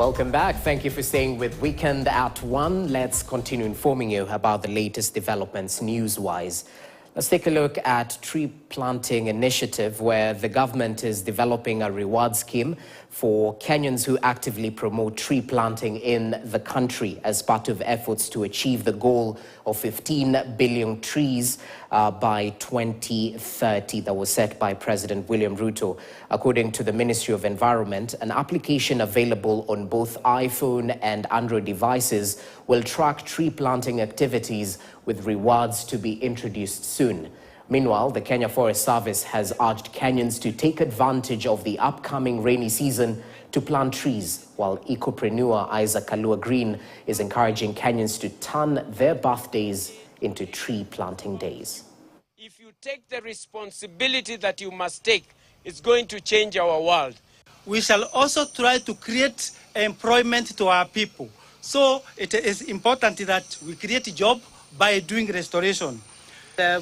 Welcome back. Thank you for staying with Weekend at 1. Let's continue informing you about the latest developments news-wise. Let's take a look at tree planting initiative, where the government is developing a reward scheme for Kenyans who actively promote tree planting in the country as part of efforts to achieve the goal of 15 billion trees by 2030 that was set by President William Ruto. According to the Ministry of Environment, an application available on both iPhone and Android devices will track tree planting activities, with rewards to be introduced soon. Meanwhile, the Kenya Forest Service has urged Kenyans to take advantage of the upcoming rainy season to plant trees, while ecopreneur Isaac Kalua Green is encouraging Kenyans to turn their birthdays into tree planting days. If you take the responsibility that you must take, it's going to change our world. We shall also try to create employment to our people. So it is important that we create a job by doing restoration.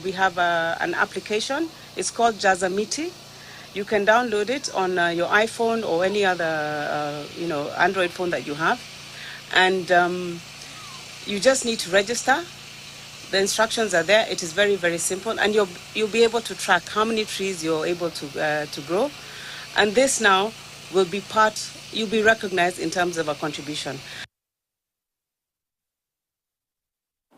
We have an application. It's called Jazamiti. You can download it on your iPhone or any other Android phone that you have. And you just need to register. The instructions are there. It is very, very simple. And you'll be able to track how many trees you're able to grow. And this now will be you'll be recognized in terms of a contribution.